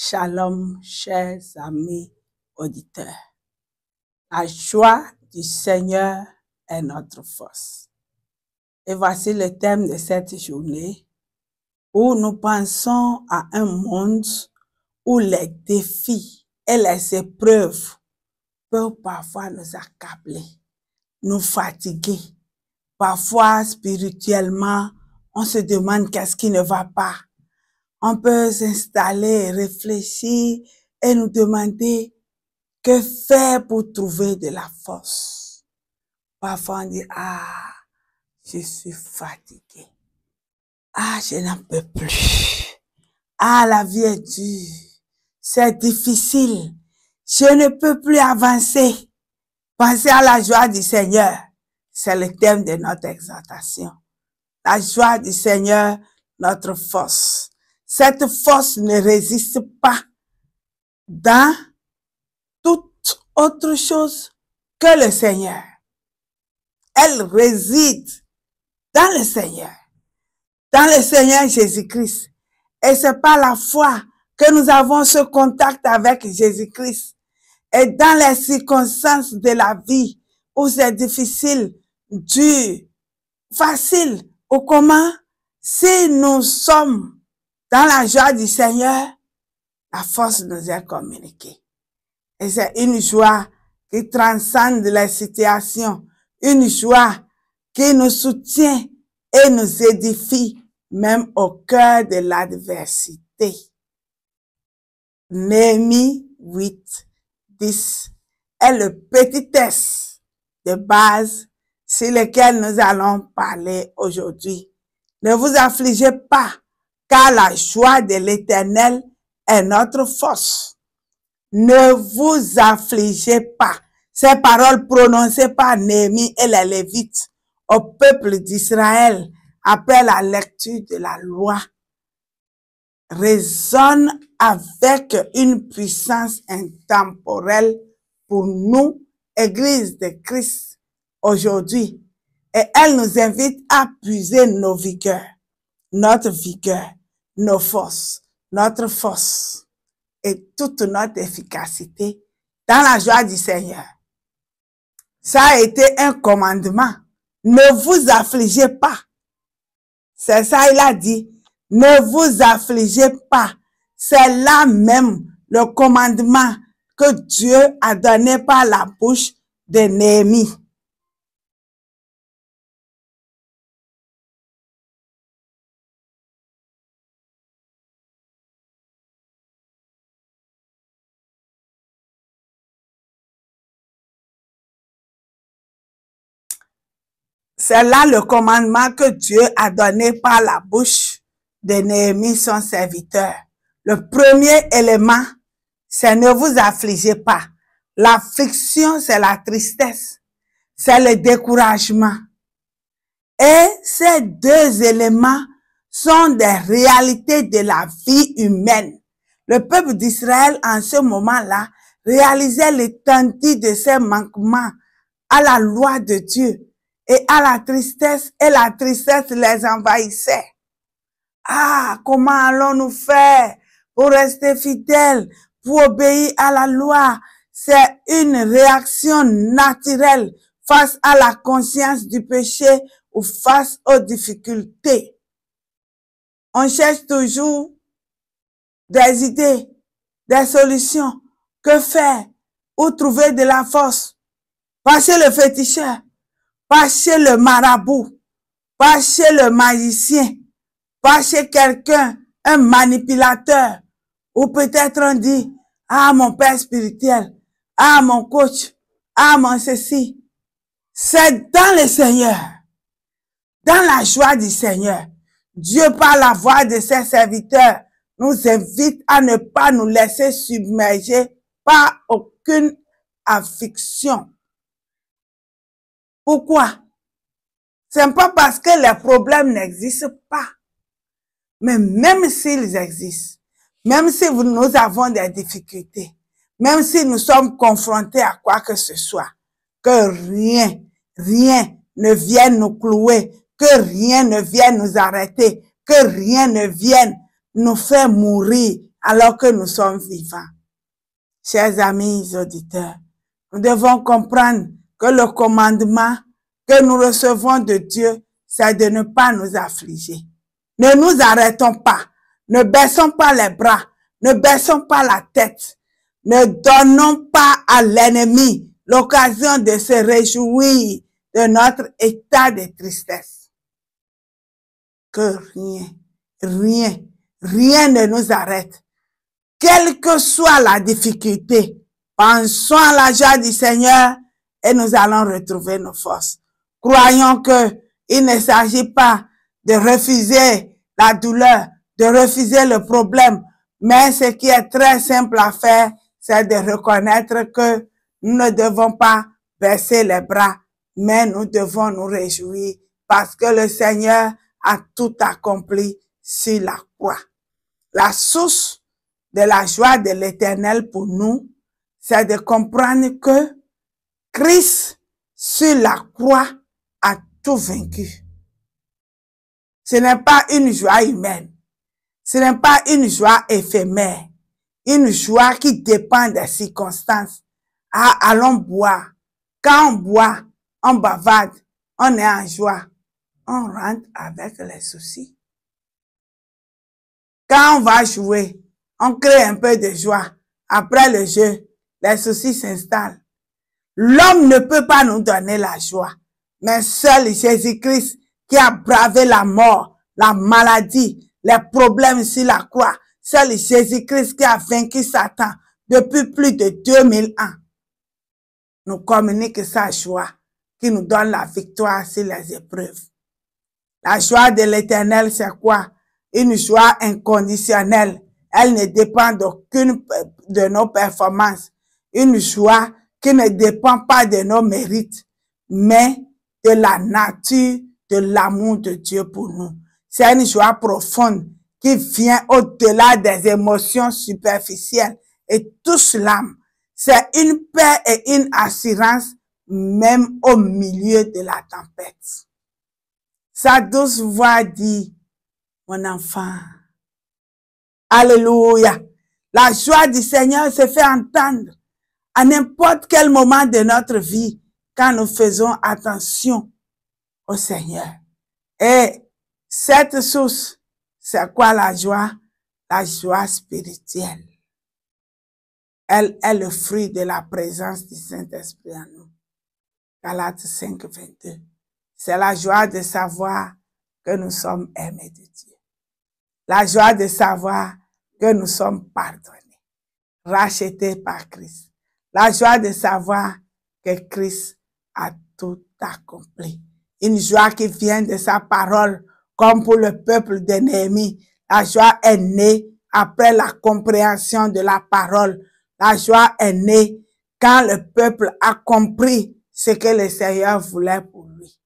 Shalom, chers amis auditeurs. La joie du Seigneur est notre force. Et voici le thème de cette journée où nous pensons à un monde où les défis et les épreuves peuvent parfois nous accabler, nous fatiguer. Parfois, spirituellement, on se demande qu'est-ce qui ne va pas. On peut s'installer, réfléchir et nous demander que faire pour trouver de la force. Parfois, on dit, ah, je suis fatigué. Ah, je n'en peux plus. Ah, la vie est dure. C'est difficile. Je ne peux plus avancer. Pensez à la joie du Seigneur. C'est le thème de notre exhortation. La joie du Seigneur, notre force. Cette force ne résiste pas dans toute autre chose que le Seigneur. Elle réside dans le Seigneur Jésus-Christ. Et c'est par la foi que nous avons ce contact avec Jésus-Christ. Et dans les circonstances de la vie où c'est difficile, dur, facile ou comment, si nous sommes dans la joie du Seigneur, la force nous est communiquée. Et c'est une joie qui transcende les situations, une joie qui nous soutient et nous édifie, même au cœur de l'adversité. Néhémie 8, 10 est le petit texte de base sur lequel nous allons parler aujourd'hui. Ne vous affligez pas, car la joie de l'Éternel est notre force. Ne vous affligez pas. Ces paroles prononcées par Néhémie et les Lévites au peuple d'Israël après la lecture de la loi résonnent avec une puissance intemporelle pour nous, Église de Christ, aujourd'hui. Et elle nous invite à puiser nos vigueurs, nos forces, notre force et toute notre efficacité dans la joie du Seigneur. Ça a été un commandement. Ne vous affligez pas. C'est ça, il a dit. Ne vous affligez pas. C'est là même le commandement que Dieu a donné par la bouche de Néhémie. C'est là le commandement que Dieu a donné par la bouche de Néhémie, son serviteur. Le premier élément, c'est ne vous affligez pas. L'affliction, c'est la tristesse, c'est le découragement. Et ces deux éléments sont des réalités de la vie humaine. Le peuple d'Israël, en ce moment-là, réalisait l'étendue de ses manquements à la loi de Dieu et à la tristesse, et la tristesse les envahissait. Ah, comment allons-nous faire pour rester fidèles, pour obéir à la loi? C'est une réaction naturelle face à la conscience du péché ou face aux difficultés. On cherche toujours des idées, des solutions. Que faire? Où trouver de la force? Pas chez le féticheur, pas chez le marabout, pas chez le magicien, pas chez quelqu'un, un manipulateur. Ou peut-être on dit, ah, mon père spirituel, ah, mon coach, ah, mon ceci. C'est dans le Seigneur, dans la joie du Seigneur. Dieu, par la voix de ses serviteurs, nous invite à ne pas nous laisser submerger par aucune affliction. Pourquoi? C'est pas parce que les problèmes n'existent pas. Mais même s'ils existent, même si nous avons des difficultés, même si nous sommes confrontés à quoi que ce soit, que rien ne vienne nous clouer, que rien ne vienne nous arrêter, que rien ne vienne nous faire mourir alors que nous sommes vivants. Chers amis auditeurs, nous devons comprendre que le commandement que nous recevons de Dieu, c'est de ne pas nous affliger. Ne nous arrêtons pas, ne baissons pas les bras, ne baissons pas la tête, ne donnons pas à l'ennemi l'occasion de se réjouir de notre état de tristesse. Que rien ne nous arrête. Quelle que soit la difficulté, pensons à la joie du Seigneur et nous allons retrouver nos forces. Croyons que il ne s'agit pas de refuser la douleur, de refuser le problème, mais ce qui est très simple à faire, c'est de reconnaître que nous ne devons pas baisser les bras, mais nous devons nous réjouir parce que le Seigneur a tout accompli sur la croix. La source de la joie de l'Éternel pour nous, c'est de comprendre que Christ sur la croix a tout vaincu. Ce n'est pas une joie humaine, ce n'est pas une joie éphémère, une joie qui dépend des circonstances. Ah, allons boire. Quand on boit, on bavarde, on est en joie. On rentre avec les soucis. Quand on va jouer, on crée un peu de joie. Après le jeu, les soucis s'installent. L'homme ne peut pas nous donner la joie, mais seul Jésus-Christ qui a bravé la mort, la maladie, les problèmes sur la croix, seul Jésus-Christ qui a vaincu Satan depuis plus de 2000 ans, nous communique sa joie qui nous donne la victoire sur les épreuves. La joie de l'Éternel, c'est quoi? Une joie inconditionnelle. Elle ne dépend d'aucune de nos performances. Une joie qui ne dépend pas de nos mérites, mais de la nature, de l'amour de Dieu pour nous. C'est une joie profonde qui vient au-delà des émotions superficielles et touche l'âme. C'est une paix et une assurance même au milieu de la tempête. Sa douce voix dit, mon enfant, alléluia. La joie du Seigneur se fait entendre à n'importe quel moment de notre vie quand nous faisons attention au Seigneur. Et cette source, c'est quoi la joie? La joie spirituelle. Elle est le fruit de la présence du Saint-Esprit en nous. Galates 5, 22. C'est la joie de savoir que nous sommes aimés de Dieu. La joie de savoir que nous sommes pardonnés, rachetés par Christ. La joie de savoir que Christ a tout accompli. Une joie qui vient de sa parole, comme pour le peuple de Néhémie. La joie est née après la compréhension de la parole. La joie est née quand le peuple a compris ce que le Seigneur voulait pour lui.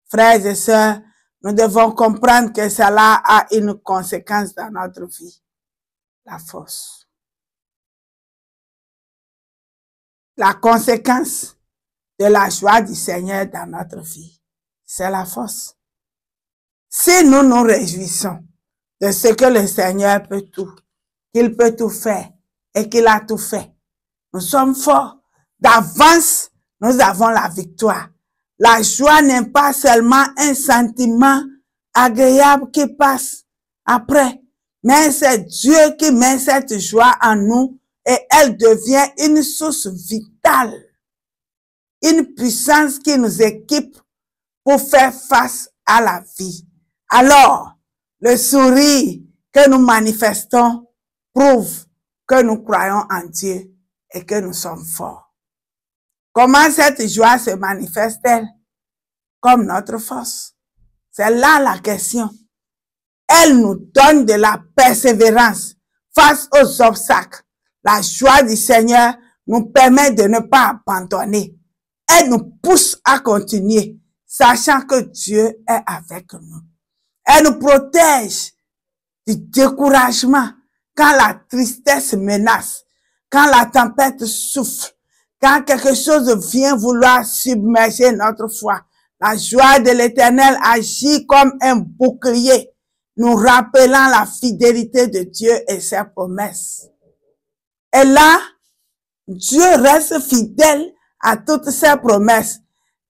Frères et sœurs, nous devons comprendre que cela a une conséquence dans notre vie. La force. La conséquence de la joie du Seigneur dans notre vie, c'est la force. Si nous nous réjouissons de ce que le Seigneur peut tout, qu'il peut tout faire et qu'il a tout fait, nous sommes forts. D'avance, nous avons la victoire. La joie n'est pas seulement un sentiment agréable qui passe après, mais c'est Dieu qui met cette joie en nous et elle devient une source vitale, une puissance qui nous équipe pour faire face à la vie. Alors, le sourire que nous manifestons prouve que nous croyons en Dieu et que nous sommes forts. Comment cette joie se manifeste-t-elle? Comme notre force. C'est là la question. Elle nous donne de la persévérance face aux obstacles. La joie du Seigneur nous permet de ne pas abandonner. Elle nous pousse à continuer, sachant que Dieu est avec nous. Elle nous protège du découragement quand la tristesse menace, quand la tempête souffle, quand quelque chose vient vouloir submerger notre foi. La joie de l'Éternel agit comme un bouclier. nous rappelant la fidélité de Dieu et ses promesses. Et là, Dieu reste fidèle à toutes ses promesses.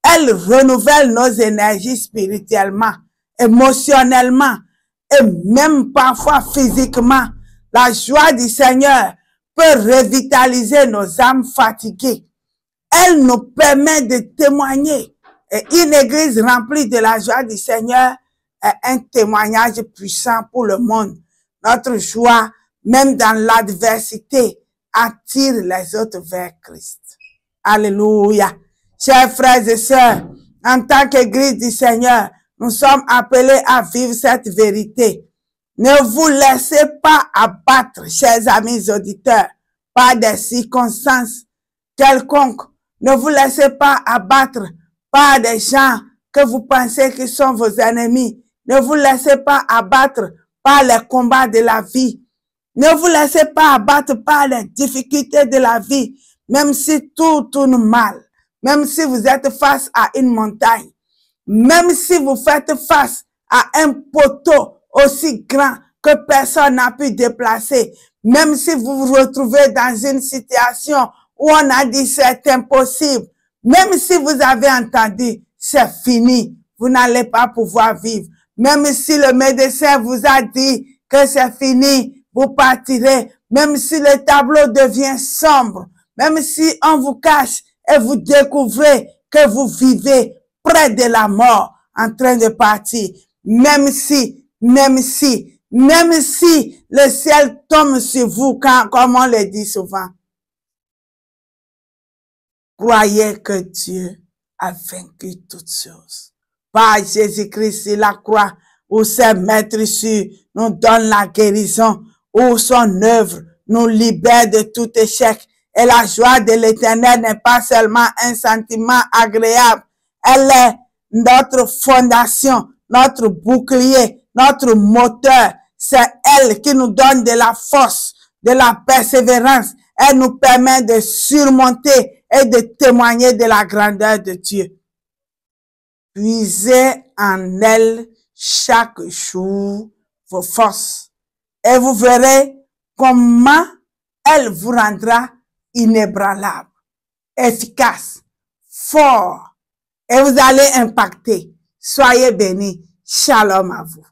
Elle renouvelle nos énergies spirituellement, émotionnellement et même parfois physiquement. La joie du Seigneur peut revitaliser nos âmes fatiguées. Elle nous permet de témoigner. Et une église remplie de la joie du Seigneur est un témoignage puissant pour le monde. Notre joie, même dans l'adversité, attire les autres vers Christ. Alléluia. Chers frères et sœurs, en tant qu'église du Seigneur, nous sommes appelés à vivre cette vérité. Ne vous laissez pas abattre, chers amis auditeurs, par des circonstances quelconques. Ne vous laissez pas abattre par des gens que vous pensez qui sont vos ennemis. Ne vous laissez pas abattre par les combats de la vie. Ne vous laissez pas abattre par les difficultés de la vie, même si tout tourne mal, même si vous êtes face à une montagne, même si vous faites face à un poteau aussi grand que personne n'a pu déplacer, même si vous vous retrouvez dans une situation où on a dit c'est impossible, même si vous avez entendu c'est fini, vous n'allez pas pouvoir vivre, même si le médecin vous a dit que c'est fini, vous partirez, même si le tableau devient sombre, même si on vous cache et vous découvrez que vous vivez près de la mort en train de partir, même si le ciel tombe sur vous, comme on le dit souvent, croyez que Dieu a vaincu toutes choses. Par Jésus-Christ sur la croix, où ses maîtres sur nous donne la guérison, où son œuvre nous libère de tout échec. Et la joie de l'Éternel n'est pas seulement un sentiment agréable, elle est notre fondation, notre bouclier, notre moteur. C'est elle qui nous donne de la force, de la persévérance. Elle nous permet de surmonter et de témoigner de la grandeur de Dieu. Puisez en elle chaque jour vos forces et vous verrez comment elle vous rendra inébranlable, efficace, fort et vous allez impacter. Soyez bénis. Shalom à vous.